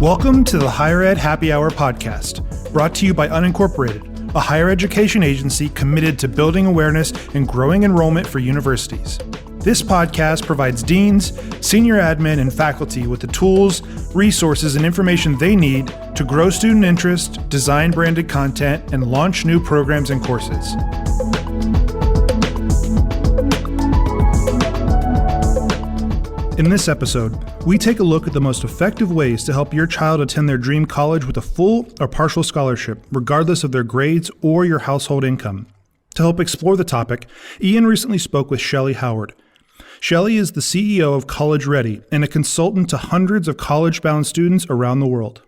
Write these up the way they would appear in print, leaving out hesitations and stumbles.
Welcome to the Higher Ed Happy Hour podcast, brought to you by Unincorporated, a higher education agency committed to building awareness and growing enrollment for universities. This podcast provides deans, senior admin, and faculty with the tools, resources, and information they need to grow student interest, design branded content, and launch new programs and courses. In this episode, we take a look at the most effective ways to help your child attend their dream college with a full or partial scholarship, regardless of their grades or your household income. To help explore the topic, Ian recently spoke with Shellee Howard. Shelle is the CEO of College Ready and a consultant to hundreds of college-bound students around the world.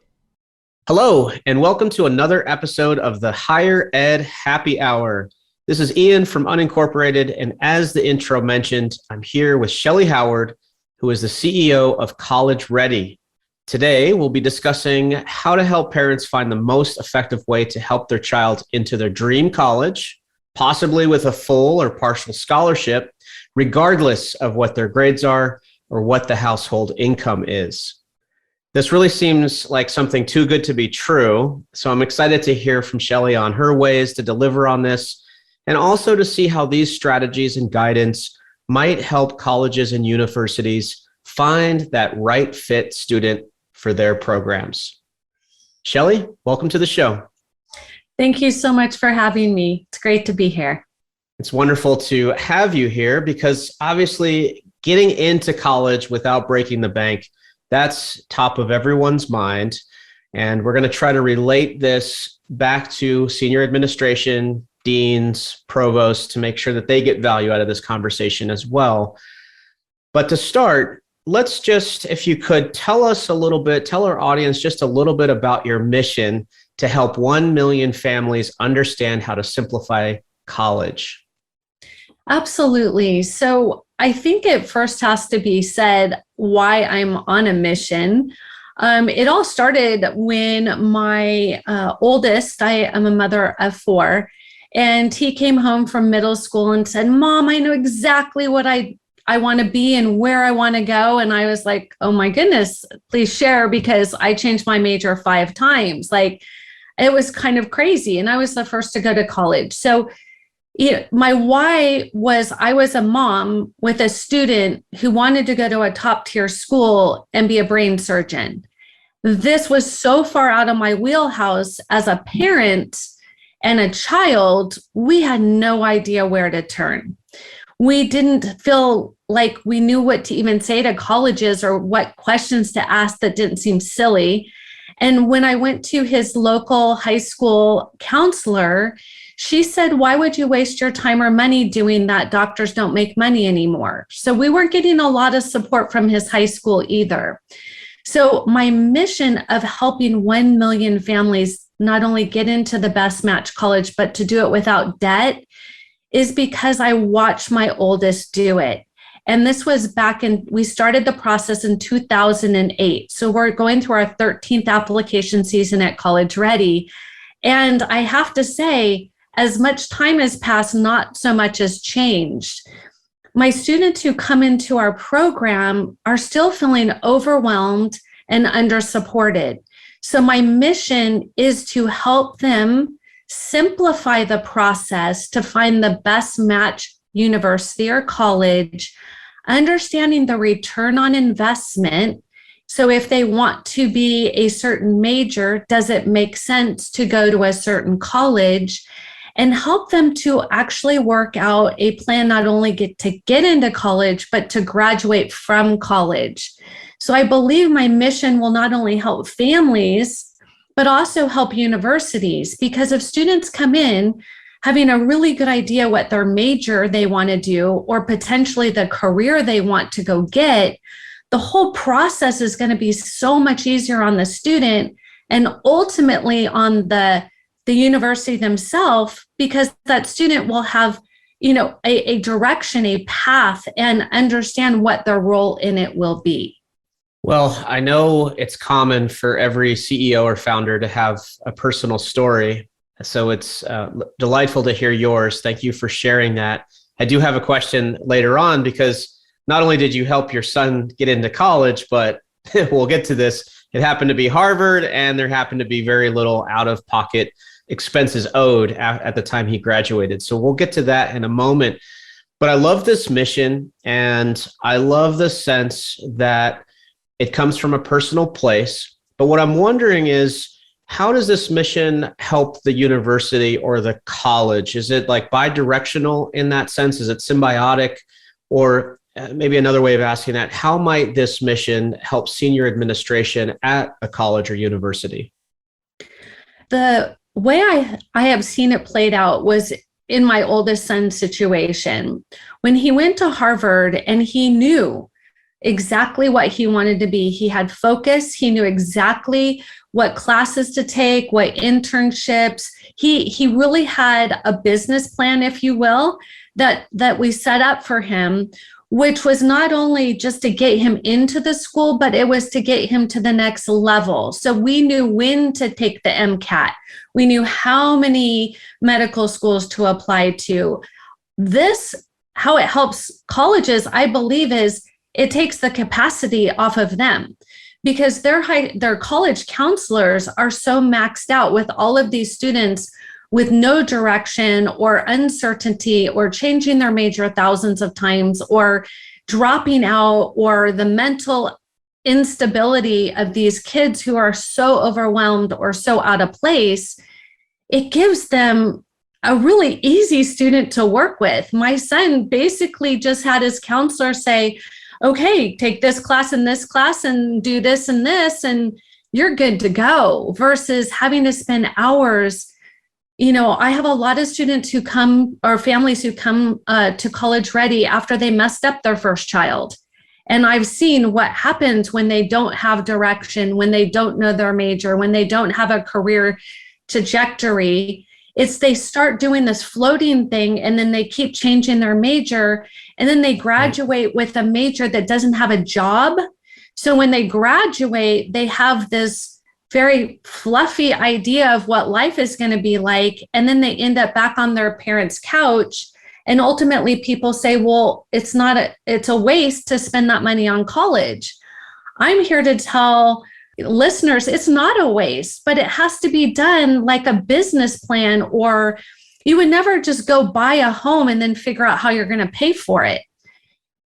Hello, and welcome to another episode of the Higher Ed Happy Hour. This is Ian from Unincorporated, and as the intro mentioned, I'm here with Shellee Howard, who is the CEO of College Ready. Today, we'll be discussing how to help parents find the most effective way to help their child into their dream college, possibly with a full or partial scholarship, regardless of what their grades are or what the household income is. This really seems like something too good to be true, so I'm excited to hear from Shellee on her ways to deliver on this, and also to see how these strategies and guidance might help colleges and universities find that right fit student for their programs. Shellee, welcome to the show. Thank you so much for having me. It's great to be here. It's wonderful to have you here because obviously getting into college without breaking the bank, that's top of everyone's mind. And we're going to try to relate this back to senior administration, deans, provosts, to make sure that they get value out of this conversation as well. But to start, let's just, if you could, tell our audience just a little bit about your mission to help 1 million families understand how to simplify college. Absolutely. So I think it first has to be said why I'm on a mission. It all started when my oldest, I am a mother of 4, and he came home from middle school and said, "Mom, I know exactly what I want to be and where I want to go." And I was like, "Oh my goodness, please share," because I changed my major 5 times. Like, it was kind of crazy. And I was the first to go to college. So my why was I was a mom with a student who wanted to go to a top tier school and be a brain surgeon. This was so far out of my wheelhouse as a parent and a child. We had no idea where to turn. We didn't feel like we knew what to even say to colleges or what questions to ask that didn't seem silly. And when I went to his local high school counselor, she said, "Why would you waste your time or money doing that? Doctors don't make money anymore." So we weren't getting a lot of support from his high school either. So my mission of helping 1 million families not only get into the best match college, but to do it without debt is because I watched my oldest do it. And this was we started the process in 2008. So we're going through our 13th application season at College Ready. And I have to say, as much time has passed, not so much has changed. My students who come into our program are still feeling overwhelmed and under-supported. So my mission is to help them simplify the process to find the best match university or college, understanding the return on investment. So if they want to be a certain major, does it make sense to go to a certain college? And help them to actually work out a plan, not only to get into college, but to graduate from college. So I believe my mission will not only help families, but also help universities, because if students come in having a really good idea what their major they want to do, or potentially the career they want to go get, the whole process is going to be so much easier on the student and ultimately on the university themselves, because that student will have, a direction, a path, and understand what their role in it will be. Well, I know it's common for every CEO or founder to have a personal story. So it's delightful to hear yours. Thank you for sharing that. I do have a question later on, because not only did you help your son get into college, but we'll get to this, it happened to be Harvard, and there happened to be very little out-of-pocket expenses owed at the time he graduated. So we'll get to that in a moment. But I love this mission, and I love the sense that it comes from a personal place. But what I'm wondering is, how does this mission help the university or the college? Is it like bi-directional in that sense? Is it symbiotic? Or maybe another way of asking that, how might this mission help senior administration at a college or university? The way I have seen it played out was in my oldest son's situation. When he went to Harvard and he knew exactly what he wanted to be, he had focus, he knew exactly what classes to take, what internships. He really had a business plan, if you will, that we set up for him, which was not only just to get him into the school, but it was to get him to the next level. So we knew when to take the MCAT. We knew how many medical schools to apply to. This, how it helps colleges, I believe, is it takes the capacity off of them, because their college counselors are so maxed out with all of these students with no direction or uncertainty, or changing their major thousands of times, or dropping out, or the mental instability of these kids who are so overwhelmed or so out of place. It gives them a really easy student to work with. My son basically just had his counselor say, okay, take this class and do this and this, and you're good to go, versus having to spend hours. You know, I have a lot of students who come, or families who come to college ready after they messed up their first child. And I've seen what happens when they don't have direction, when they don't know their major, when they don't have a career trajectory. It's they start doing this floating thing, and then they keep changing their major, and then they graduate with a major that doesn't have a job. So when they graduate, they have this very fluffy idea of what life is going to be like, and then they end up back on their parents' couch. And ultimately people say, well, it's a waste to spend that money on college. I'm here to tell listeners, it's not a waste, but it has to be done like a business plan, or you would never just go buy a home and then figure out how you're going to pay for it.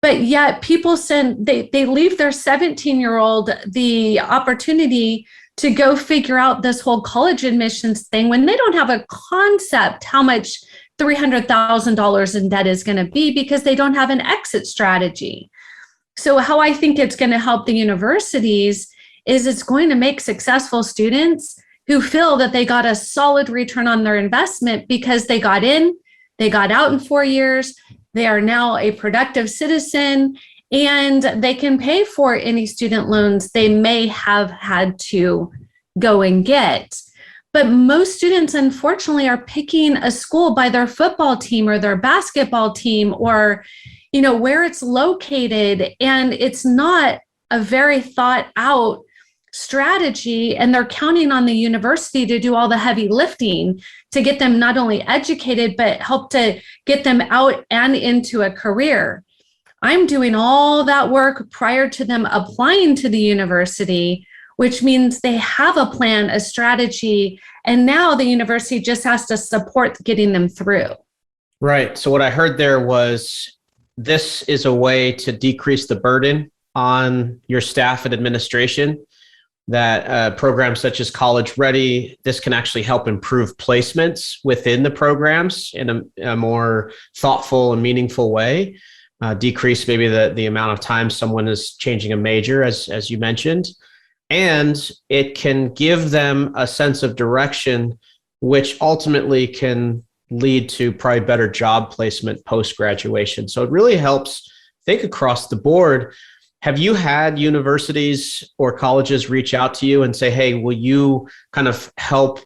But yet people they leave their 17-year-old the opportunity to go figure out this whole college admissions thing when they don't have a concept how much $300,000 in debt is going to be, because they don't have an exit strategy. So how I think it's going to help the universities is it's going to make successful students who feel that they got a solid return on their investment, because they got in, they got out in 4 years, they are now a productive citizen, and they can pay for any student loans they may have had to go and get. But most students, unfortunately, are picking a school by their football team or their basketball team, or, you know, where it's located. And it's not a very thought out strategy. And they're counting on the university to do all the heavy lifting to get them not only educated, but help to get them out and into a career. I'm doing all that work prior to them applying to the university, which means they have a plan, a strategy, and now the university just has to support getting them through. Right. So what I heard there was, this is a way to decrease the burden on your staff and administration, that programs such as College Ready, this can actually help improve placements within the programs in a more thoughtful and meaningful way. Decrease maybe the amount of time someone is changing a major, as you mentioned. And it can give them a sense of direction, which ultimately can lead to probably better job placement post-graduation. So it really helps think across the board. Have you had universities or colleges reach out to you and say, hey, will you kind of help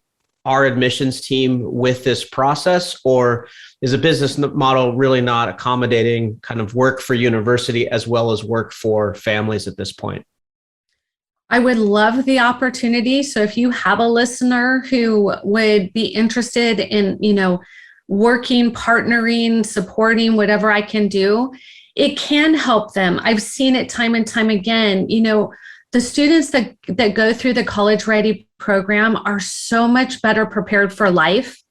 our admissions team with this process? Or is a business model really not accommodating kind of work for university as well as work for families at this point? I would love the opportunity. So if you have a listener who would be interested in, working, partnering, supporting, whatever I can do, it can help them. I've seen it time and time again. The students that go through the College Ready program are so much better prepared for life,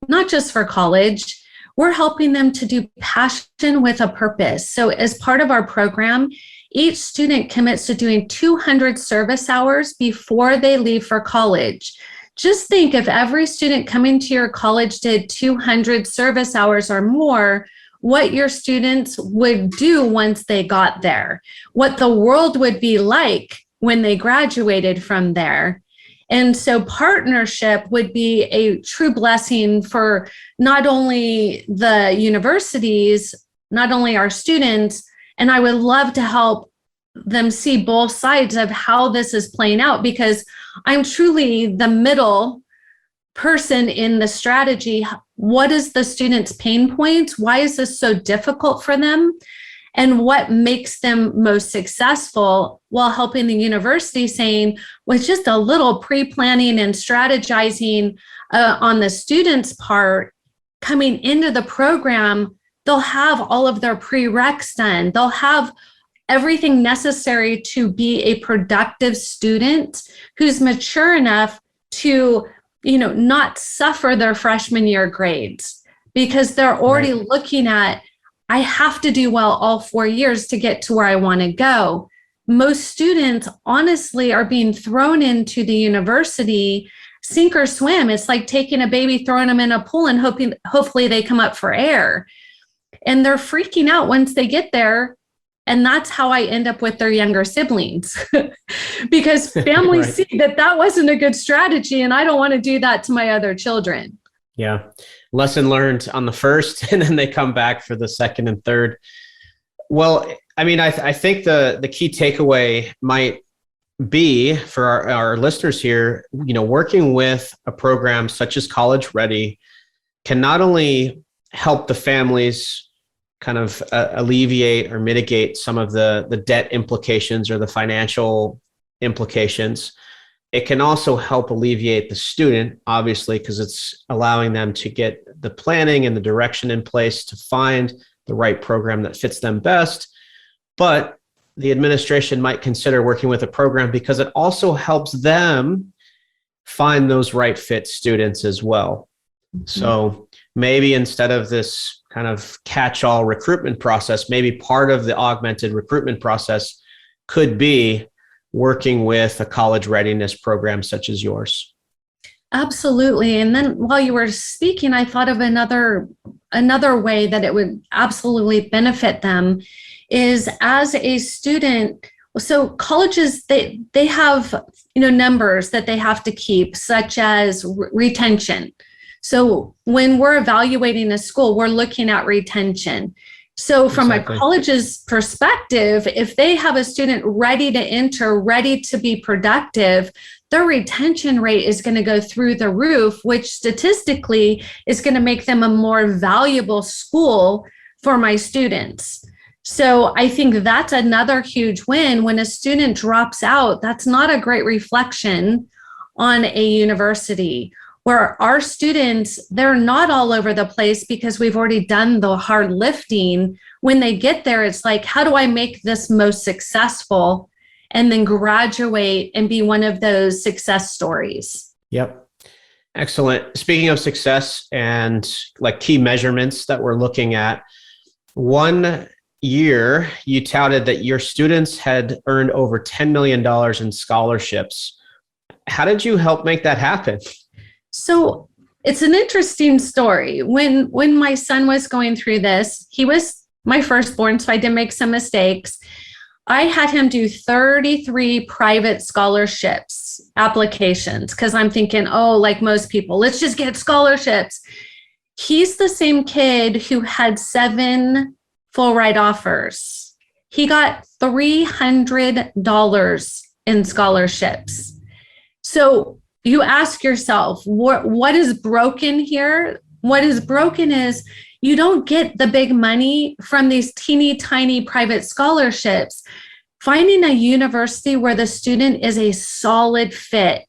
not just for college. We're helping them to do passion with a purpose. So as part of our program, each student commits to doing 200 service hours before they leave for college. Just think, if every student coming to your college did 200 service hours or more, what your students would do once they got there, what the world would be like when they graduated from there. And so partnership would be a true blessing for not only the universities, not only our students, and I would love to help them see both sides of how this is playing out, because I'm truly the middle person in the strategy. What is the student's pain points? Why is this so difficult for them? And what makes them most successful, while helping the university saying, with just a little pre-planning and strategizing on the student's part, coming into the program, they'll have all of their prereqs done. They'll have everything necessary to be a productive student who's mature enough to, not suffer their freshman year grades, because they're already looking at, I have to do well all 4 years to get to where I want to go. Most students, honestly, are being thrown into the university sink or swim. It's like taking a baby, throwing them in a pool and hopefully they come up for air. And they're freaking out once they get there. And that's how I end up with their younger siblings, because families see that wasn't a good strategy, and I don't want to do that to my other children. Yeah. Lesson learned on the first, and then they come back for the second and third. Well, I mean, I think the key takeaway might be for our listeners here, working with a program such as College Ready can not only help the families kind of alleviate or mitigate some of the debt implications or the financial implications. It can also help alleviate the student, obviously, because it's allowing them to get the planning and the direction in place to find the right program that fits them best. But the administration might consider working with a program because it also helps them find those right fit students as well. So maybe instead of this kind of catch-all recruitment process, maybe part of the augmented recruitment process could be working with a college readiness program such as yours. Absolutely. And then while you were speaking, I thought of another way that it would absolutely benefit them is as a student. So colleges, they have, numbers that they have to keep, such as retention. So when we're evaluating a school, we're looking at retention. So from a college's perspective, if they have a student ready to enter, ready to be productive, their retention rate is going to go through the roof, which statistically is going to make them a more valuable school for my students. So I think that's another huge win. When a student drops out, that's not a great reflection on a university. Where our students, they're not all over the place because we've already done the hard lifting. When they get there, it's like, how do I make this most successful and then graduate and be one of those success stories? Yep. Excellent. Speaking of success and like key measurements that we're looking at, one year you touted that your students had earned over $10 million in scholarships. How did you help make that happen? So it's an interesting story. When my son was going through this, he was my firstborn, so I did make some mistakes. I had him do 33 private scholarships applications because I'm thinking, like most people, let's just get scholarships. He's the same kid who had 7 full ride offers. He got $300 in scholarships. So you ask yourself, what is broken here? What is broken is you don't get the big money from these teeny tiny private scholarships. Finding a university where the student is a solid fit.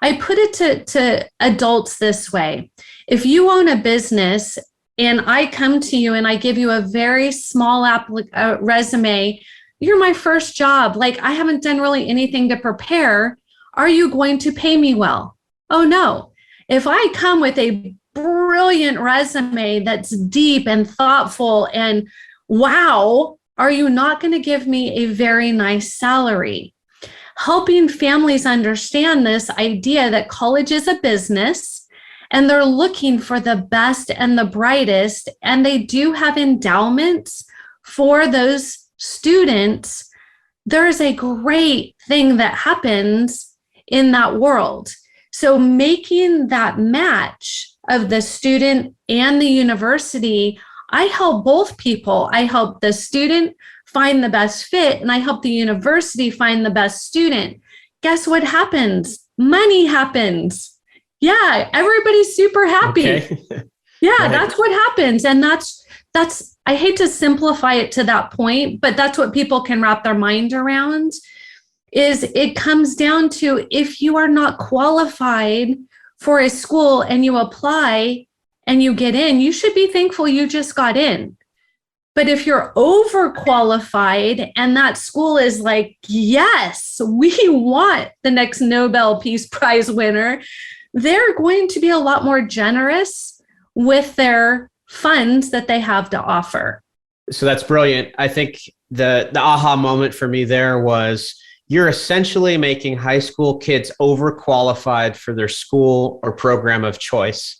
I put it to adults this way. If you own a business and I come to you and I give you a very small resume, you're my first job. Like, I haven't done really anything to prepare. Are you going to pay me well? Oh, no. If I come with a brilliant resume that's deep and thoughtful and wow, are you not going to give me a very nice salary? Helping families understand this idea that college is a business and they're looking for the best and the brightest, and they do have endowments for those students. There's a great thing that happens in that world. So making that match of the student and the university, I help both people. I help the student find the best fit, and I help the university find the best student. Guess what happens? Money happens. Yeah, everybody's super happy. Okay. Yeah, Right. That's what happens. And that's I hate to simplify it to that point, but that's what people can wrap their mind around. Is it comes down to, if you are not qualified for a school and you apply and you get in, you should be thankful you just got in. But if you're overqualified and that school is like, yes, we want the next Nobel Peace Prize winner, they're going to be a lot more generous with their funds that they have to offer. So that's brilliant. I think the aha moment for me there was, you're essentially making high school kids overqualified for their school or program of choice.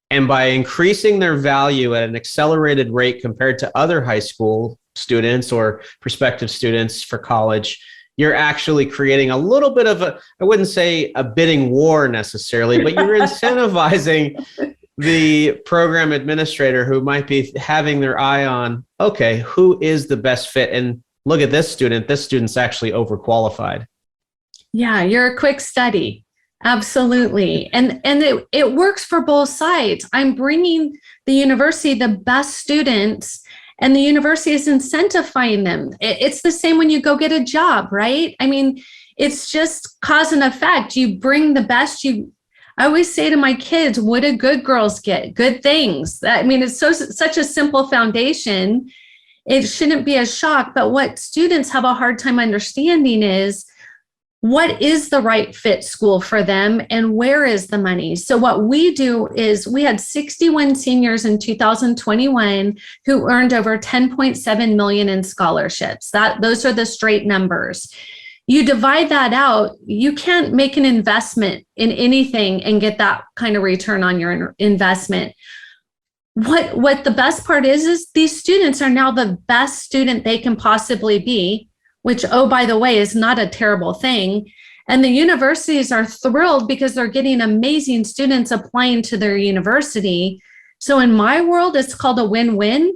And by increasing their value at an accelerated rate compared to other high school students or prospective students for college, you're actually creating a little bit of a, I wouldn't say a bidding war necessarily, but you're incentivizing the program administrator who might be having their eye on, okay, who is the best fit? And look at this student. This student's actually overqualified. Yeah, you're a quick study. Absolutely. And it works for both sides. I'm bringing the university the best students, and the university is incentivizing them. It's the same when you go get a job, right? I mean, it's just cause and effect. You bring the best. I always say to my kids, what do good girls get? Good things. I mean, it's such a simple foundation. It shouldn't be a shock. But what students have a hard time understanding is, what is the right fit school for them and where is the money? So what we do is, we had 61 seniors in 2021 who earned over 10.7 million in scholarships. Those are the straight numbers. You divide that out, you can't make an investment in anything and get that kind of return on your investment. What the best part is these students are now the best student they can possibly be, which, oh, by the way, is not a terrible thing. And the universities are thrilled because they're getting amazing students applying to their university. So in my world, it's called a win-win.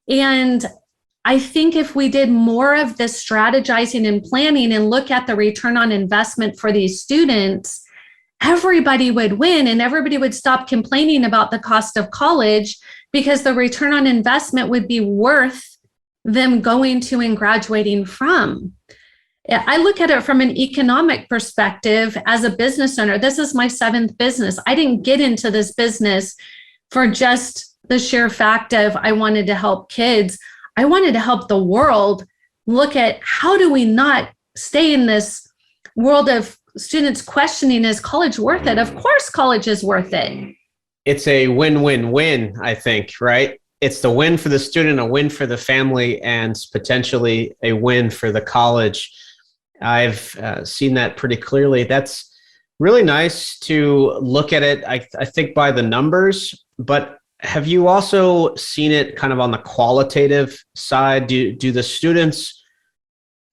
And I think if we did more of this strategizing and planning and look at the return on investment for these students, everybody would win, and everybody would stop complaining about the cost of college, because the return on investment would be worth them going to and graduating from. I look at it from an economic perspective as a business owner. This is my 7th business. I didn't get into this business for just the sheer fact of I wanted to help kids. I wanted to help the world look at, how do we not stay in this world of students questioning, is college worth it? Of course, college is worth it. It's a win-win-win, I think, right? It's the win for the student, a win for the family, and potentially a win for the college. I've seen that pretty clearly. That's really nice to look at it, I think, by the numbers. But have you also seen it kind of on the qualitative side? Do the students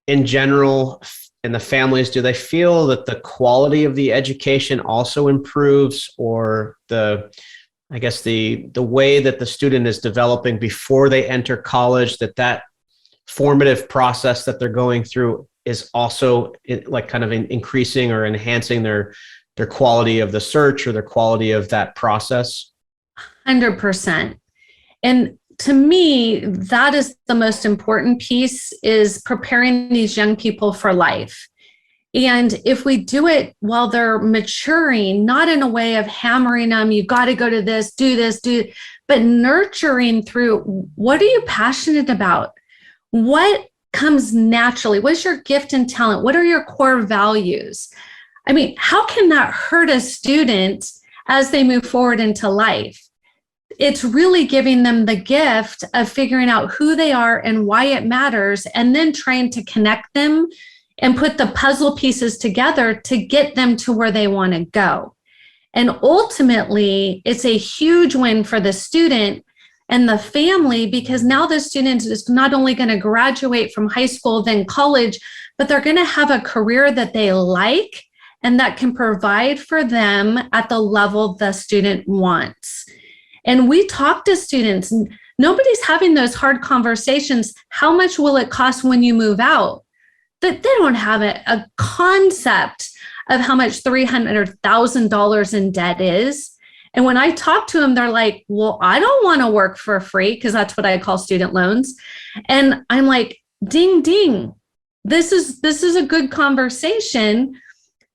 in general and the families, do they feel that the quality of the education also improves, or the way that the student is developing before they enter college, that formative process that they're going through is also like kind of increasing or enhancing their quality of the search or their quality of that process? 100%. And to me, that is the most important piece, is preparing these young people for life. And if we do it while they're maturing, not in a way of hammering them, you got to go to this, but nurturing through, what are you passionate about? What comes naturally? What is your gift and talent? What are your core values? I mean, how can that hurt a student as they move forward into life? It's really giving them the gift of figuring out who they are and why it matters, and then trying to connect them and put the puzzle pieces together to get them to where they want to go. And ultimately, it's a huge win for the student and the family, because now the student is not only going to graduate from high school, then college, but they're going to have a career that they like and that can provide for them at the level the student wants. And we talk to students, nobody's having those hard conversations. How much will it cost when you move out? That they don't have a concept of how much $300,000 in debt is. And when I talk to them, they're like, well, I don't want to work for free, because that's what I call student loans. And I'm like, ding, ding. This is a good conversation.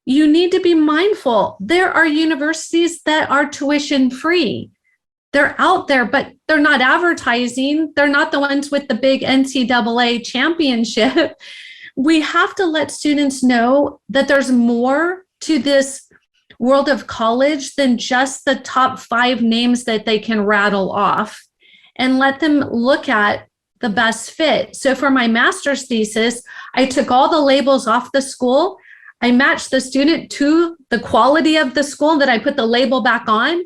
You need to be mindful. There are universities that are tuition free. They're out there, but they're not advertising. They're not the ones with the big NCAA championship. We have to let students know that there's more to this world of college than just the top 5 names that they can rattle off, and let them look at the best fit. So for my master's thesis, I took all the labels off the school. I matched the student to the quality of the school that I put the label back on,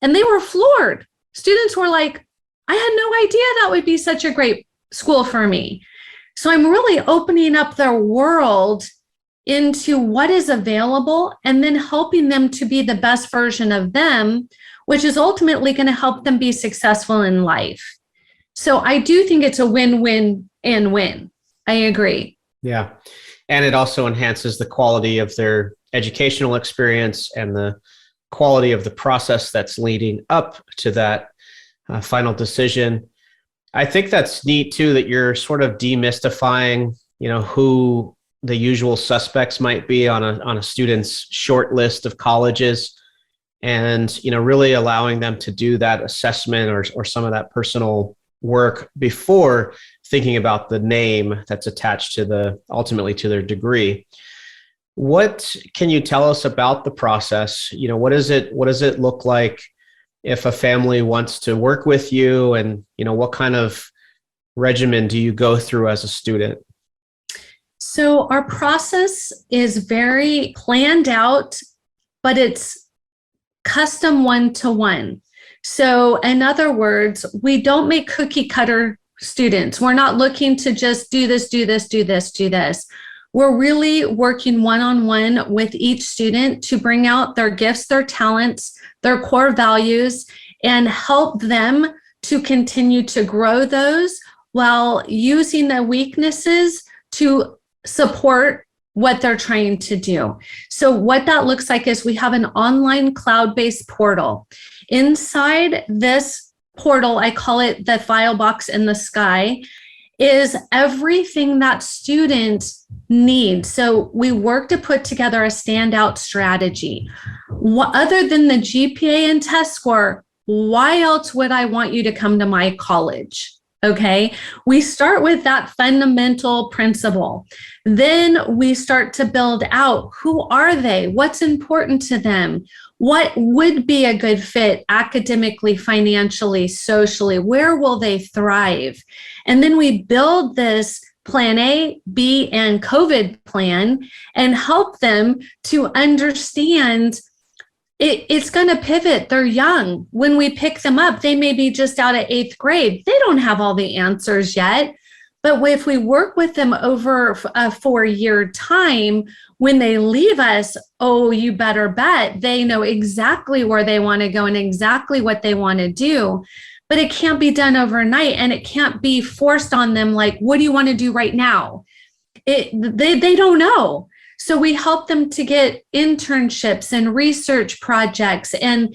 and they were floored. Students were like, I had no idea that would be such a great school for me. So I'm really opening up their world into what is available, and then helping them to be the best version of them, which is ultimately going to help them be successful in life. So I do think it's a win-win and win. I agree. Yeah. And it also enhances the quality of their educational experience and the quality of the process that's leading up to that final decision. I think that's neat too, that you're sort of demystifying, who the usual suspects might be on a student's short list of colleges, and, really allowing them to do that assessment or some of that personal work before thinking about the name that's attached to ultimately to their degree. What can you tell us about the process? What does it look like if a family wants to work with you, and, what kind of regimen do you go through as a student? So our process is very planned out, but it's custom one-to-one. So in other words, we don't make cookie cutter students. We're not looking to just do this, do this, do this, do this. We're really working one-on-one with each student to bring out their gifts, their talents, their core values, and help them to continue to grow those while using the weaknesses to support what they're trying to do. So what that looks like is we have an online cloud-based portal. Inside this portal, I call it the file box in the sky, is everything that students need. So we work to put together a standout strategy. Other than the GPA and test score, why else would I want you to come to my college? Okay, we start with that fundamental principle. Then we start to build out, who are they? What's important to them? What would be a good fit academically, financially, socially? Where will they thrive? And then we build this plan A, B, and COVID plan and help them to understand it's going to pivot. They're young. When we pick them up, they may be just out of 8th grade. They don't have all the answers yet. But if we work with them over a 4-year time, when they leave us, oh, you better bet they know exactly where they want to go and exactly what they want to do. But it can't be done overnight, and it can't be forced on them like, what do you want to do right now? They don't know. So we help them to get internships and research projects and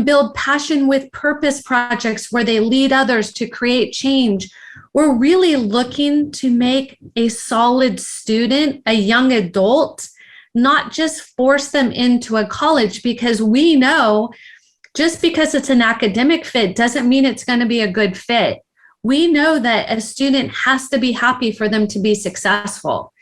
build passion with purpose projects where they lead others to create change. We're really looking to make a solid student, a young adult, not just force them into a college, because we know just because it's an academic fit doesn't mean it's going to be a good fit. We know that a student has to be happy for them to be successful.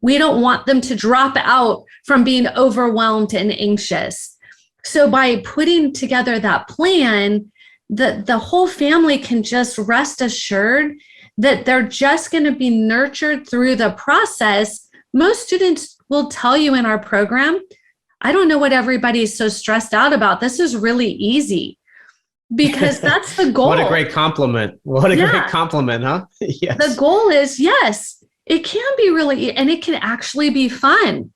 We don't want them to drop out from being overwhelmed and anxious. So by putting together that plan, the whole family can just rest assured that they're just going to be nurtured through the process. Most students will tell you in our program, I don't know what everybody's so stressed out about. This is really easy, because that's the goal. What a great compliment. What a great compliment, huh? Yes. The goal is, yes, it can be really, and it can actually be fun.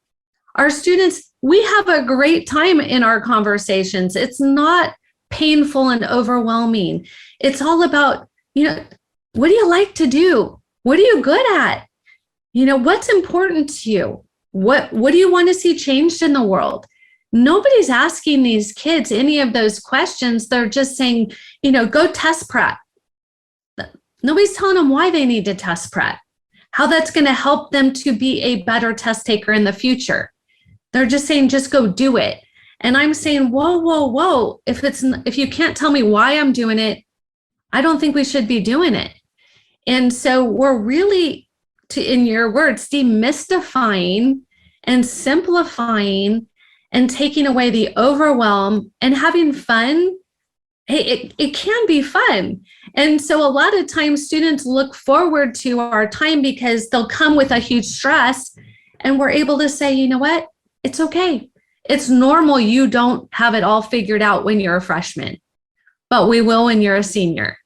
Our students, we have a great time in our conversations. It's not painful and overwhelming. It's all about, what do you like to do? What are you good at? What's important to you? What do you want to see changed in the world? Nobody's asking these kids any of those questions. They're just saying, go test prep. Nobody's telling them why they need to test prep, how that's going to help them to be a better test taker in the future. They're just saying, just go do it. And I'm saying, whoa. If you can't tell me why I'm doing it, I don't think we should be doing it. And so we're really, in your words, demystifying and simplifying and taking away the overwhelm and having fun. It can be fun. And so a lot of times students look forward to our time because they'll come with a huge stress, and we're able to say, you know what? It's okay. It's normal. You don't have it all figured out when you're a freshman, but we will when you're a senior.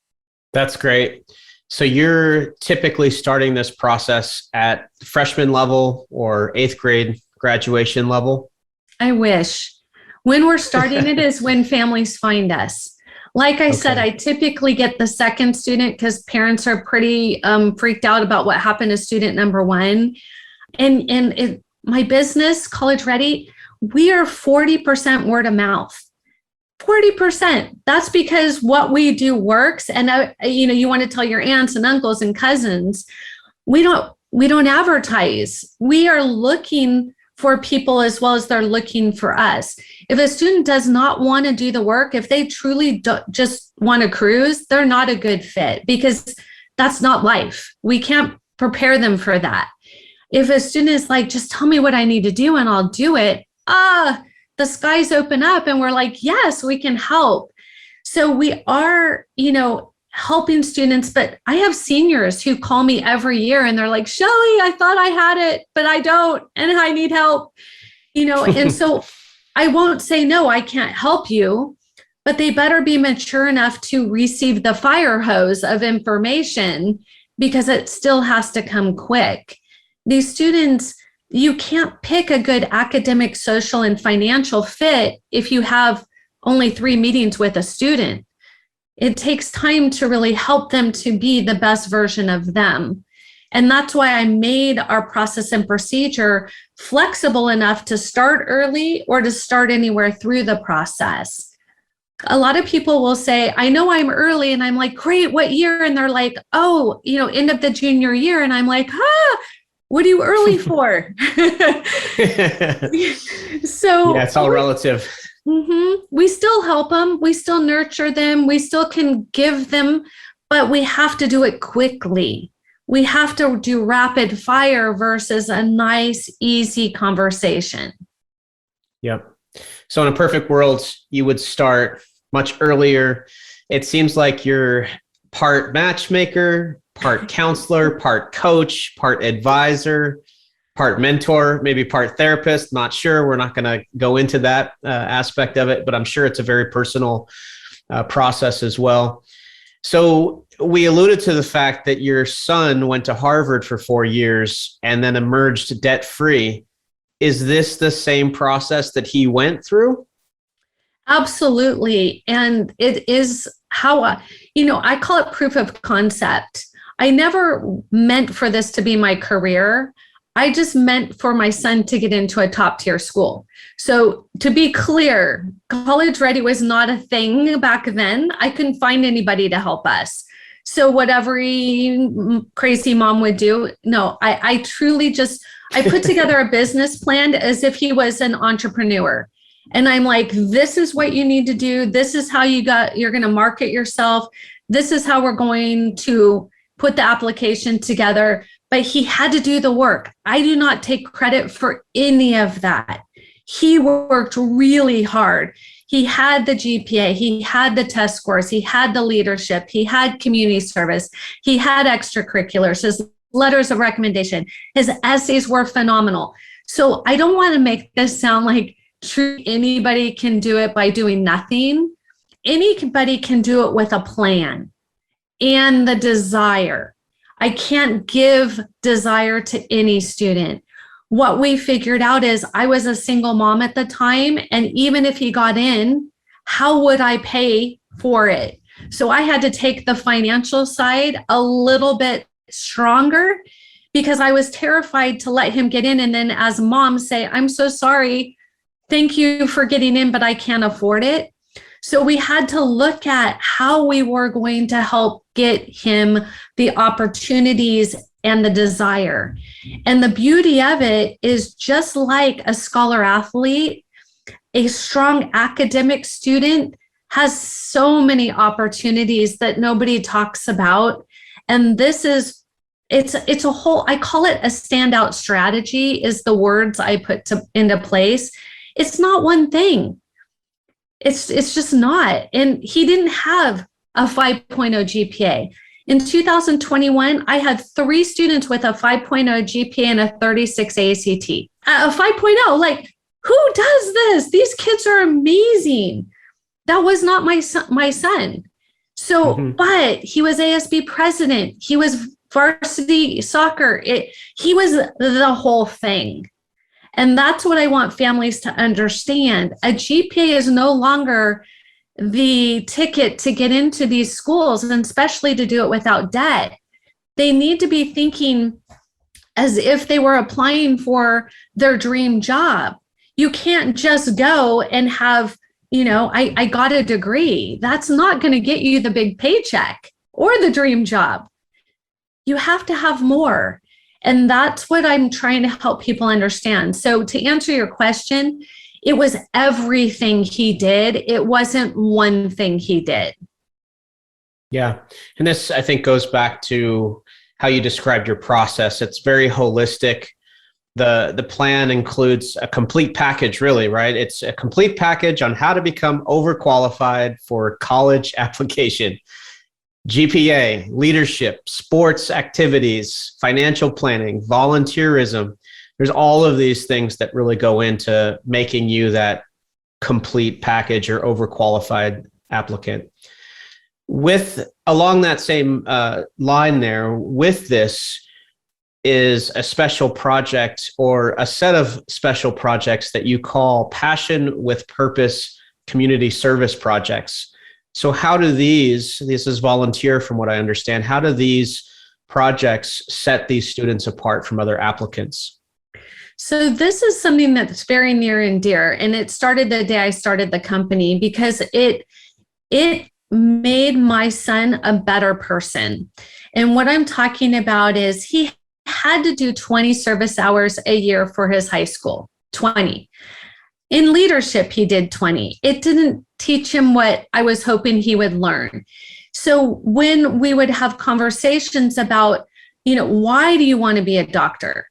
That's great. So you're typically starting this process at freshman level or 8th grade graduation level? I wish. When we're starting it is when families find us. Like I said, I typically get the second student because parents are pretty freaked out about what happened to student number one. And my business, College Ready, we are 40% word of mouth. 40%. That's because what we do works. And you want to tell your aunts and uncles and cousins, we don't advertise. We are looking for people as well as they're looking for us. If a student does not want to do the work, if they truly just want to cruise, they're not a good fit, because that's not life. We can't prepare them for that. If a student is like, just tell me what I need to do and I'll do it, the skies open up and we're like, yes, we can help. So we are, helping students, but I have seniors who call me every year and they're like, Shelley, I thought I had it, but I don't, and I need help, and so I won't say, no, I can't help you, but they better be mature enough to receive the fire hose of information, because it still has to come quick. These students, you can't pick a good academic, social, and financial fit if you have only 3 meetings with a student. It takes time to really help them to be the best version of them. And that's why I made our process and procedure flexible enough to start early or to start anywhere through the process. A lot of people will say, I know I'm early, and I'm like, great, what year? And they're like, oh, end of the junior year. And I'm like, what are you early for? So yeah, it's all relative. Mm-hmm. We still help them. We still nurture them. We still can give them, but we have to do it quickly. We have to do rapid fire versus a nice, easy conversation. Yep. So in a perfect world, you would start much earlier. It seems like you're part matchmaker, part counselor, part coach, part advisor, part mentor, maybe part therapist. Not sure. We're not going to go into that aspect of it, but I'm sure it's a very personal process as well. So we alluded to the fact that your son went to Harvard for 4 years and then emerged debt-free. Is this the same process that he went through? Absolutely. And it is how, I call it proof of concept. I never meant for this to be my career. I just meant for my son to get into a top tier school. So to be clear, College Ready was not a thing back then. I couldn't find anybody to help us. So what every crazy mom would do, no, I truly I put together a business plan as if he was an entrepreneur. And I'm like, this is what you need to do. This is how you're going to market yourself. this is how we're going to put the application together. But he had to do the work. I do not take credit for any of that. He worked really hard. He had the GPA, he had the test scores, he had the leadership, he had community service, he had extracurriculars, his letters of recommendation, his essays were phenomenal. So I don't want to make this sound like anybody can do it by doing nothing. Anybody can do it with a plan and the desire. I can't give desire to any student. What we figured out is I was a single mom at the time. And even if he got in, how would I pay for it? So I had to take the financial side a little bit stronger because I was terrified to let him get in. And then as mom say, I'm so sorry. Thank you for getting in, but I can't afford it. So we had to look at how we were going to help get him the opportunities and the desire. And the beauty of it is just like a scholar athlete, a strong academic student has so many opportunities that nobody talks about. And this is, it's a whole, I call it a standout strategy is the words I put into place. It's not one thing. It's just not. And he didn't have a 5.0 GPA. In 2021, I had 3 students with a 5.0 GPA and a 36 ACT. A 5.0, like, who does this? These kids are amazing. That was not my son. So, but he was ASB president. He was varsity soccer. He was the whole thing. And that's what I want families to understand. A GPA is no longer the ticket to get into these schools, and especially to do it without debt. They need to be thinking as if they were applying for their dream job. You can't just go and have, I got a degree. That's not going to get you the big paycheck or the dream job. You have to have more. And that's what I'm trying to help people understand. So to answer your question, it was everything he did. It wasn't one thing he did. Yeah. And this, I think, goes back to how you described your process. It's very holistic. The plan includes a complete package, really, right? It's a complete package on how to become overqualified for college application. GPA, leadership, sports activities, financial planning, volunteerism. There's all of these things that really go into making you that complete package or overqualified applicant. Along that same line there, with this is a special project or a set of special projects that you call Passion with Purpose Community Service Projects. So how do this is volunteer from what I understand, how do these projects set these students apart from other applicants? So this is something that's very near and dear. And it started the day I started the company because it made my son a better person. And what I'm talking about is he had to do 20 service hours a year for his high school, 20. In leadership, he did 20. It didn't teach him what I was hoping he would learn. So when we would have conversations about, why do you want to be a doctor?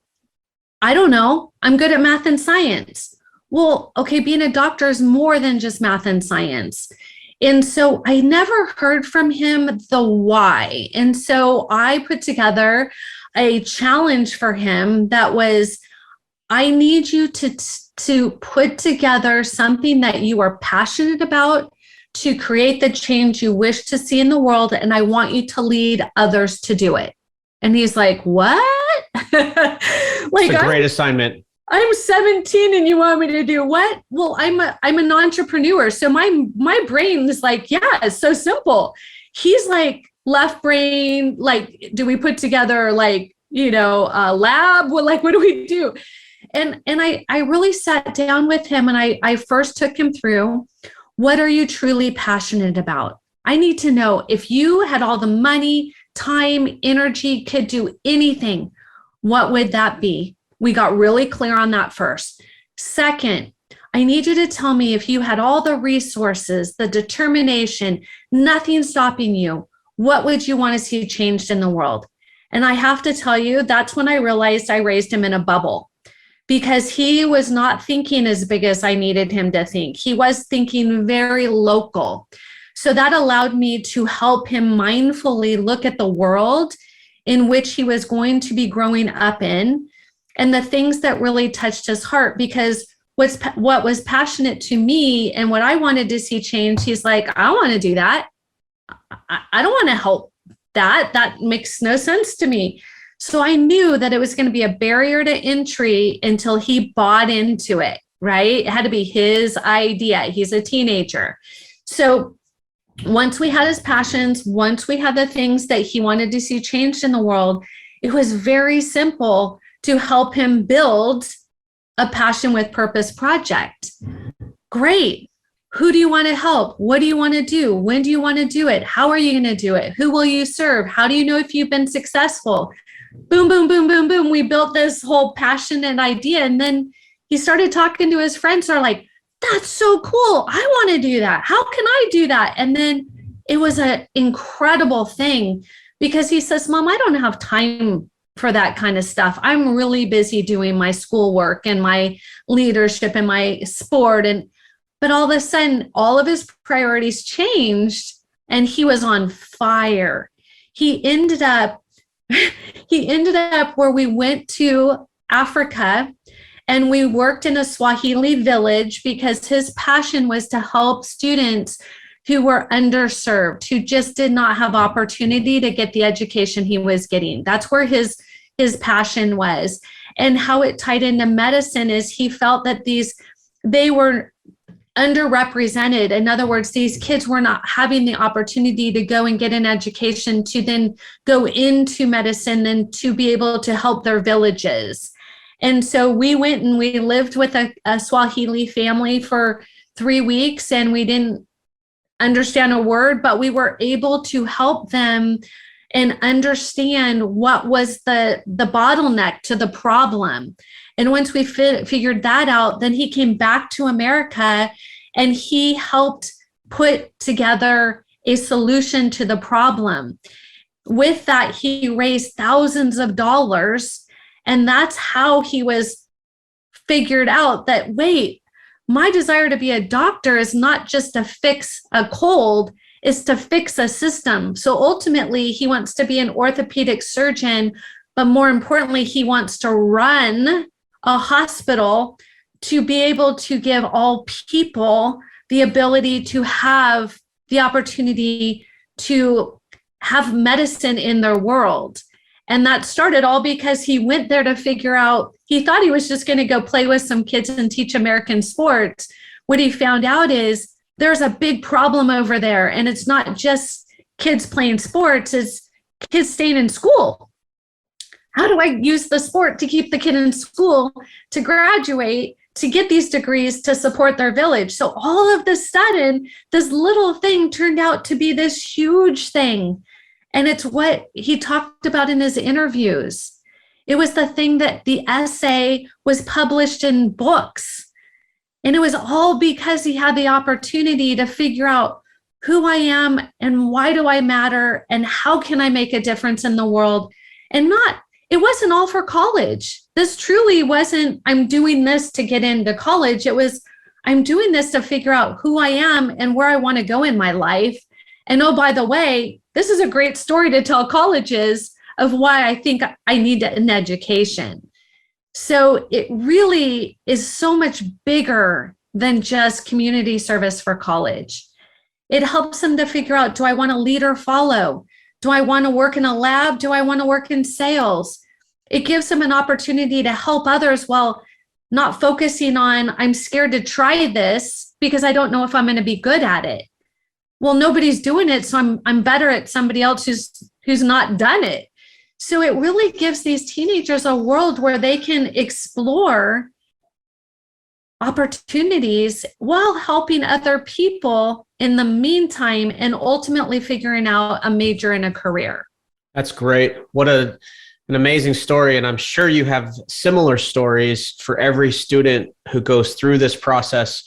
I don't know. I'm good at math and science. Well, okay, being a doctor is more than just math and science. And so I never heard from him the why. And so I put together a challenge for him that was, I need you to put together something that you are passionate about to create the change you wish to see in the world. And I want you to lead others to do it. And he's like, what? It's a great assignment. I'm 17 and you want me to do what? Well, I'm an entrepreneur. So my brain is like, yeah, it's so simple. He's like left brain, like, do we put together a lab? Well, what do we do? And I really sat down with him and I first took him through, what are you truly passionate about? I need to know if you had all the money, time, energy, could do anything, what would that be? We got really clear on that first. Second, I need you to tell me if you had all the resources, the determination, nothing stopping you, What would you want to see changed in the world? And I have to tell you, that's when I realized I raised him in a bubble, because he was not thinking as big as I needed him to think. He was thinking very local. So that allowed me to help him mindfully look at the world in which he was going to be growing up in, and the things that really touched his heart. Because what was passionate to me and what I wanted to see change, he's like, I want to do that. I don't want to help that. That makes no sense to me. So I knew that it was going to be a barrier to entry until he bought into it, right? It had to be his idea. He's a teenager. So once we had his passions, once we had the things that he wanted to see changed in the world, it was very simple to help him build a Passion with Purpose project. Great. Who do you want to help? What do you want to do? When do you want to do it? How are you going to do it? Who will you serve? How do you know if you've been successful? Boom, boom, boom, boom, boom. We built this whole passionate idea. And then he started talking to his friends who are like, that's so cool. I want to do that. How can I do that? And then it was an incredible thing, because he says, Mom, I don't have time for that kind of stuff. I'm really busy doing my schoolwork and my leadership and my sport. But all of a sudden, all of his priorities changed and he was on fire. He ended up where we went to Africa and we worked in a Swahili village, because his passion was to help students who were underserved, who just did not have opportunity to get the education he was getting. That's where his passion was. And how it tied into medicine is he felt that they were underrepresented. In other words, these kids were not having the opportunity to go and get an education to then go into medicine and to be able to help their villages. And so we went and we lived with a Swahili family for 3 weeks, and we didn't understand a word, but we were able to help them and understand what was the bottleneck to the problem. And once we figured that out, then he came back to America and he helped put together a solution to the problem. With that, he raised thousands of dollars. And that's how he was figured out that, wait, my desire to be a doctor is not just to fix a cold, it's to fix a system. So ultimately, he wants to be an orthopedic surgeon, but more importantly, he wants to run a hospital to be able to give all people the ability to have the opportunity to have medicine in their world. And that started all because he went there to figure out, he thought he was just going to go play with some kids and teach American sports. What he found out is there's a big problem over there. And it's not just kids playing sports, it's kids staying in school. How do I use the sport to keep the kid in school, to graduate, to get these degrees to support their village? So all of a sudden, this little thing turned out to be this huge thing. And it's what he talked about in his interviews. It was the thing that the essay was published in books. And it was all because he had the opportunity to figure out who I am and why do I matter and how can I make a difference in the world. And it wasn't all for college. This truly wasn't, I'm doing this to get into college. It was, I'm doing this to figure out who I am and where I want to go in my life. And oh, by the way, this is a great story to tell colleges of why I think I need an education. So it really is so much bigger than just community service for college. It helps them to figure out, do I want to lead or follow? Do I want to work in a lab? Do I want to work in sales? It gives them an opportunity to help others while not focusing on, I'm scared to try this because I don't know if I'm going to be good at it. Well, nobody's doing it, so I'm better at somebody else who's not done it. So it really gives these teenagers a world where they can explore opportunities while helping other people in the meantime and ultimately figuring out a major and a career. That's great. What an amazing story. And I'm sure you have similar stories for every student who goes through this process.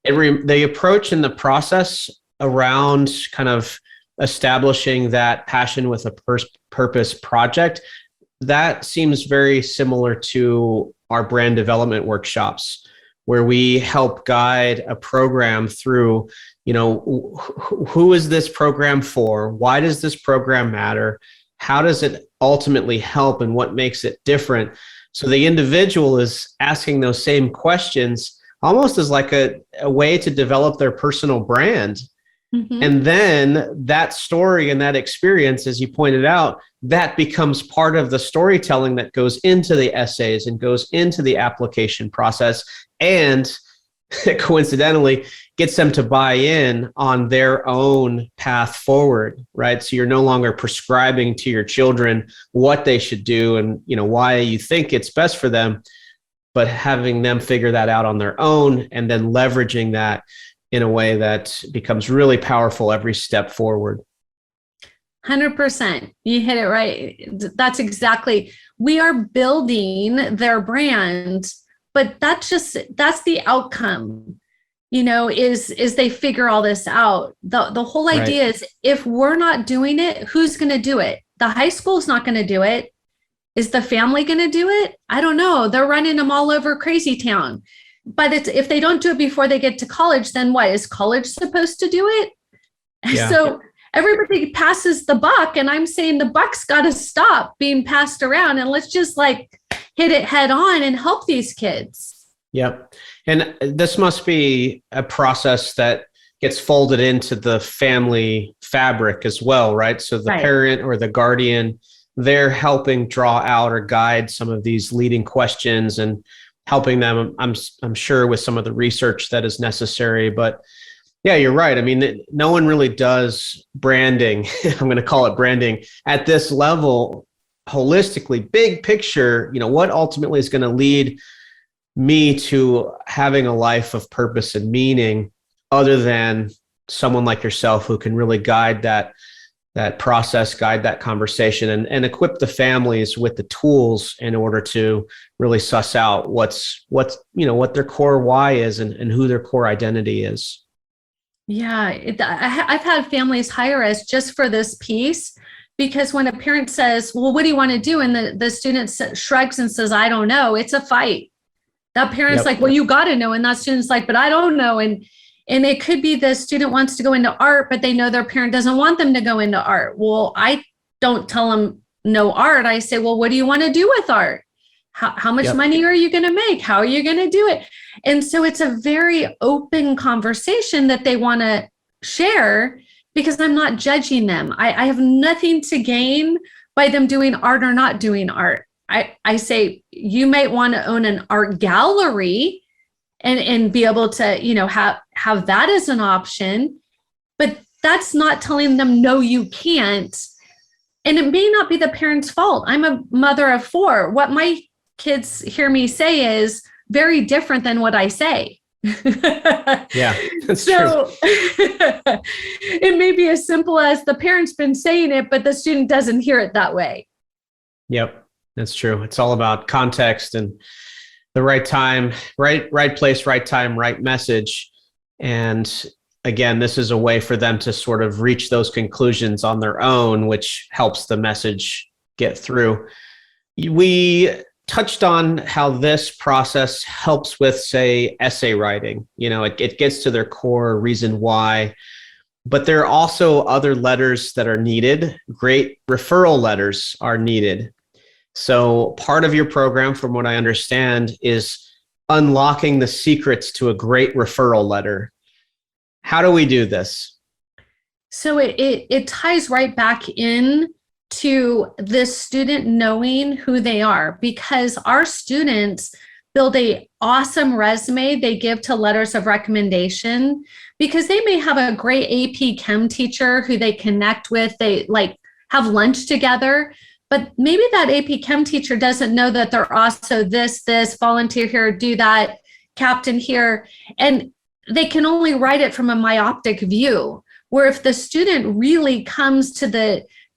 The approach and the process around kind of establishing that passion with a purpose project, that seems very similar to our brand development workshops, where we help guide a program through, who is this program for? Why does this program matter? How does it ultimately help, and what makes it different? So the individual is asking those same questions almost as like a way to develop their personal brand. Mm-hmm. And then that story and that experience, as you pointed out, that becomes part of the storytelling that goes into the essays and goes into the application process, and coincidentally gets them to buy in on their own path forward, right? So you're no longer prescribing to your children what they should do and why you think it's best for them, but having them figure that out on their own and then leveraging that in a way that becomes really powerful every step forward. 100%. You hit it right. That's exactly. We are building their brand, but that's the outcome, is they figure all this out. The whole idea is, if we're not doing it, who's going to do it? The high school's not going to do it. Is the family going to do it? I don't know. They're running them all over crazy town. But if they don't do it before they get to college, then what? Is college supposed to do it? Yeah. So everybody passes the buck, and I'm saying the buck's got to stop being passed around, and let's just hit it head on and help these kids. Yep. And this must be a process that gets folded into the family fabric as well, right? So the parent or the guardian, they're helping draw out or guide some of these leading questions and helping them, I'm sure, with some of the research that is necessary. But yeah, you're right. I mean, no one really does branding. I'm going to call it branding at this level, holistically, big picture. What ultimately is going to lead me to having a life of purpose and meaning, other than someone like yourself who can really guide that process, guide that conversation, and equip the families with the tools in order to really suss out what their core why is and who their core identity is. Yeah, I've had families hire us just for this piece, because when a parent says, well, what do you want to do? And the student shrugs and says, I don't know. It's a fight. That parent's like, well, you got to know. And that student's like, but I don't know. And it could be the student wants to go into art, but they know their parent doesn't want them to go into art. Well, I don't tell them no art. I say, well, what do you want to do with art? How much money are you going to make? How are you going to do it? And so it's a very open conversation that they want to share, because I'm not judging them. I have nothing to gain by them doing art or not doing art. I say, you might want to own an art gallery and be able to, have that as an option, but that's not telling them, no, you can't. And it may not be the parent's fault. I'm a mother of 4. What my kids hear me say is very different than what I say. Yeah, that's so true. It may be as simple as the parent's been saying it, but the student doesn't hear it that way. Yep, that's true. It's all about context and the right time, right place, right time, right message. And again, this is a way for them to sort of reach those conclusions on their own, which helps the message get through. We touched on how this process helps with, say, essay writing. It gets to their core reason why, but there are also other letters that are needed. Great referral letters are needed. So part of your program, from what I understand, is unlocking the secrets to a great referral letter. How do we do this? So it ties right back in to the student knowing who they are, because our students build a awesome resume they give to letters of recommendation, because they may have a great AP Chem teacher who they connect with, they have lunch together, but maybe that AP Chem teacher doesn't know that they're also this, volunteer here, do that, captain here. And they can only write it from a myopic view, where if the student really comes to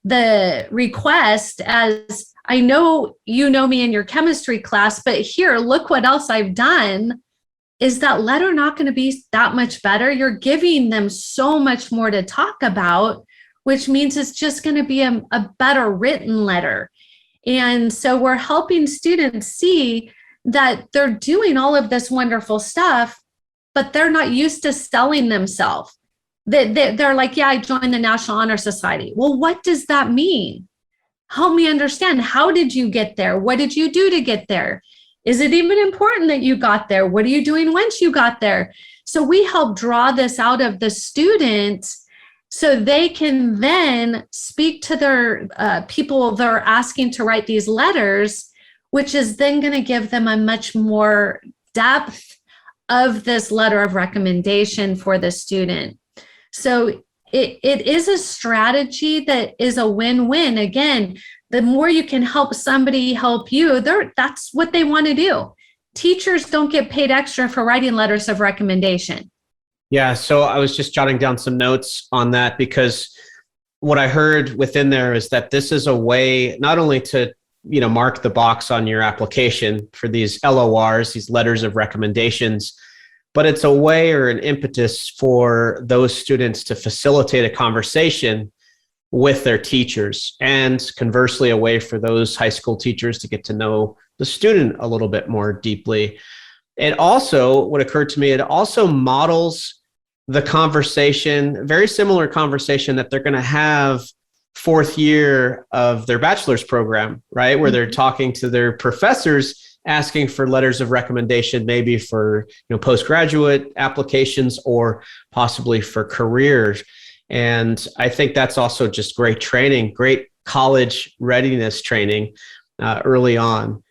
the request as, I know you know me in your chemistry class, but here, look what else I've done, is that letter not going to be that much better? You're giving them so much more to talk about which means it's just going to be a better written letter. And so we're helping students see that they're doing all of this wonderful stuff, but they're not used to selling themselves. They're like, yeah, I joined the National Honor Society. Well, what does that mean? Help me understand. How did you get there? What did you do to get there? Is it even important that you got there? What are you doing once you got there? So we help draw this out of the students so they can then speak to their people they're asking to write these letters, which is then going to give them a much more depth of this letter of recommendation for the student. So it is a strategy that is a win-win. Again, the more you can help somebody help you, that's what they want to do. Teachers don't get paid extra for writing letters of recommendation. Yeah, so I was just jotting down some notes on that, because what I heard within there is that this is a way not only to, mark the box on your application for these LORs, these letters of recommendations, but it's a way or an impetus for those students to facilitate a conversation with their teachers, and conversely, a way for those high school teachers to get to know the student a little bit more deeply. It also, what occurred to me, it also models the conversation, very similar conversation that they're going to have fourth year of their bachelor's program, right? Where they're talking to their professors, asking for letters of recommendation, maybe for postgraduate applications or possibly for careers. And I think that's also just great training, great college readiness training early on.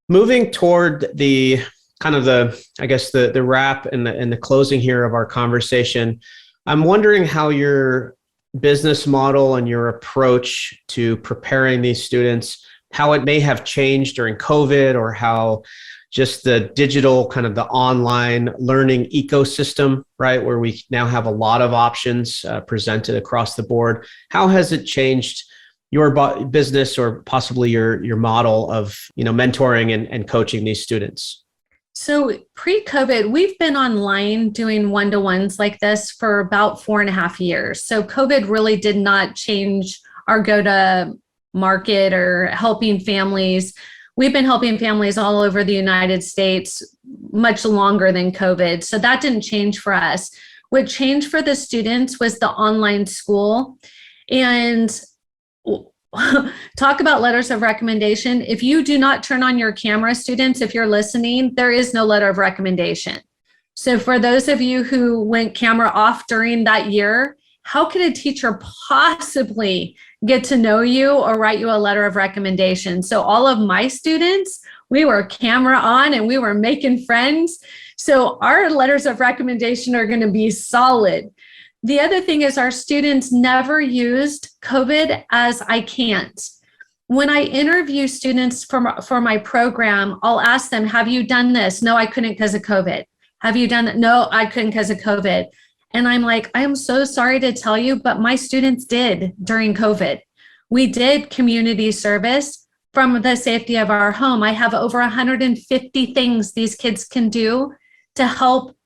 Moving toward the kind of the wrap and the closing here of our conversation, I'm wondering how your business model and your approach to preparing these students, how it may have changed during COVID, or how just the digital kind of the online learning ecosystem, right, where we now have a lot of options presented across the board. How has it changed your business, or possibly your model of mentoring and coaching these students? So pre-COVID, we've been online doing one-to-ones like this for about 4.5 years. So COVID really did not change our go-to-market or helping families. We've been helping families all over the United States much longer than COVID. So that didn't change for us. What changed for the students was the online school. And talk about letters of recommendation. If you do not turn on your camera, students, if you're listening, there is no letter of recommendation. So for those of you who went camera off during that year, how could a teacher possibly get to know you or write you a letter of recommendation? So all of my students, we were camera on and we were making friends. So our letters of recommendation are going to be solid. The other thing is our students never used COVID as I can't. When I interview students for my program, I'll ask them, have you done this? No, I couldn't because of COVID. Have you done that? No, I couldn't because of COVID. And I'm like, I am so sorry to tell you, but my students did during COVID. We did community service from the safety of our home. I have over 150 things these kids can do to help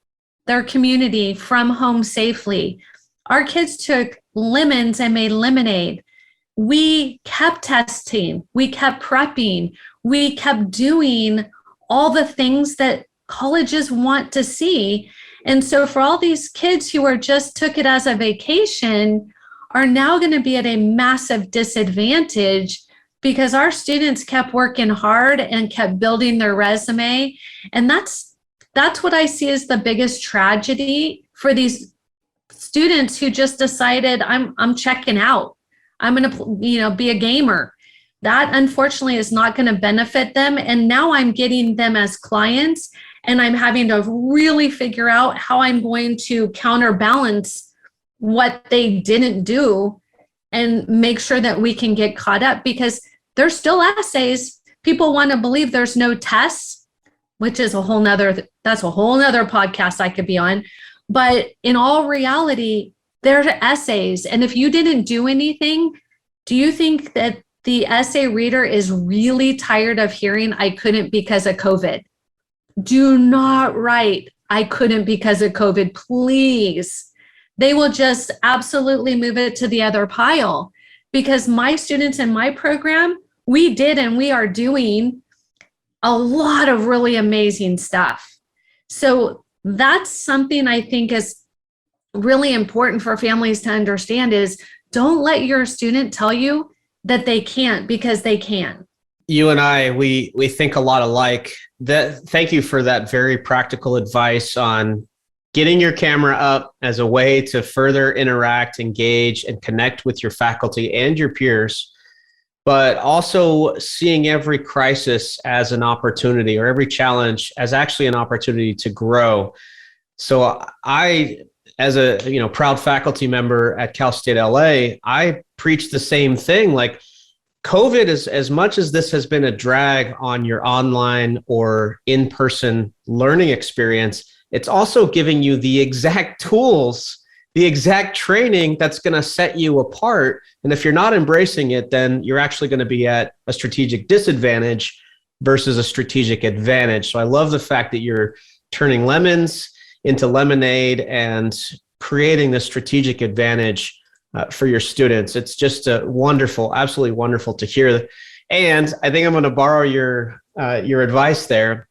their community from home safely. Our kids took lemons and made lemonade. We kept testing, we kept prepping, we kept doing all the things that colleges want to see. And so for all these kids who are just took it as a vacation are now going to be at a massive disadvantage because our students kept working hard and kept building their resume. And that's what I see as the biggest tragedy for these students who just decided I'm checking out. I'm going to, be a gamer. That unfortunately is not going to benefit them. And now I'm getting them as clients and I'm having to really figure out how I'm going to counterbalance what they didn't do and make sure that we can get caught up because there's still essays. People want to believe there's no tests, which is that's a whole nother podcast I could be on. But in all reality, there's essays. And if you didn't do anything, do you think that the essay reader is really tired of hearing I couldn't because of COVID? Do not write I couldn't because of COVID, please. they will just absolutely move it to the other pile. Because my students in my program, we did and we are doing a lot of really amazing stuff. So that's something I think is really important for families to understand is don't let your student tell you that they can't, because they can. You and I, we think a lot alike. Thank you for that very practical advice on getting your camera up as a way to further interact, engage, and connect with your faculty and your peers, but also seeing every crisis as an opportunity or every challenge as actually an opportunity to grow. So I, as a proud faculty member at Cal State LA, I preach the same thing. Like, COVID is, as much as this has been a drag on your online or in-person learning experience, it's also giving you the exact tools, the exact training that's going to set you apart. And if you're not embracing it, then you're actually going to be at a strategic disadvantage versus a strategic advantage. So I love the fact that you're turning lemons into lemonade and creating this strategic advantage for your students. It's just wonderful, absolutely wonderful to hear. And I think I'm going to borrow your advice there.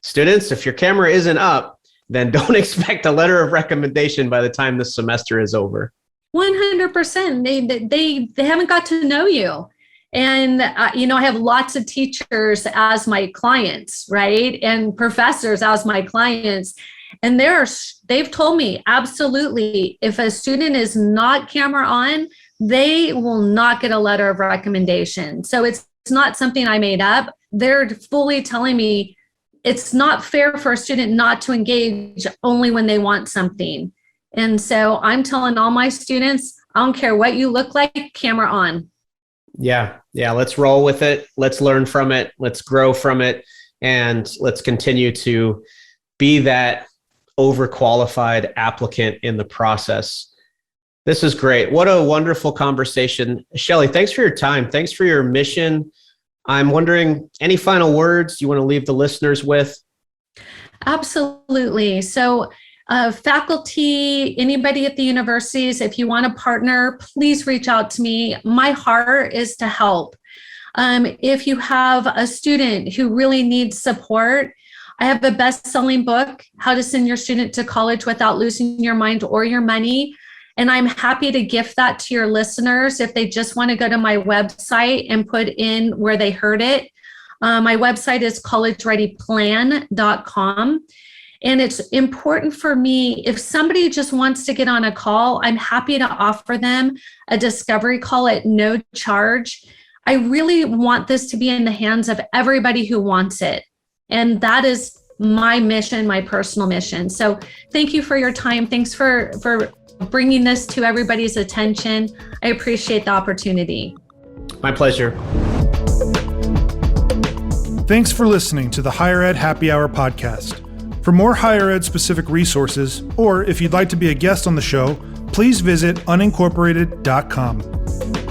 Students, if your camera isn't up, then don't expect a letter of recommendation by the time this semester is over. 100%. They haven't got to know you. And, I have lots of teachers as my clients, right? And professors as my clients. And they've told me, absolutely, if a student is not camera on, they will not get a letter of recommendation. So it's not something I made up. They're fully telling me it's not fair for a student not to engage only when they want something. And so I'm telling all my students, I don't care what you look like, camera on. Yeah. Let's roll with it. Let's learn from it. Let's grow from it. And let's continue to be that overqualified applicant in the process. This is great. What a wonderful conversation. Shelley, thanks for your time. Thanks for your mission. I'm wondering, any final words you want to leave the listeners with? Absolutely. So faculty, anybody at the universities, if you want to partner, please reach out to me. My heart is to help. If you have a student who really needs support, I have a best-selling book, How to Send Your Student to College Without Losing Your Mind or Your Money. And I'm happy to gift that to your listeners if they just want to go to my website and put in where they heard it. My website is collegereadyplan.com. And it's important for me, if somebody just wants to get on a call, I'm happy to offer them a discovery call at no charge. I really want this to be in the hands of everybody who wants it. And that is my mission, my personal mission. So thank you for your time. Thanks for bringing this to everybody's attention. I appreciate the opportunity. My pleasure. Thanks for listening to the Higher Ed Happy Hour podcast. For more higher ed specific resources, or if you'd like to be a guest on the show, please visit unincorporated.com.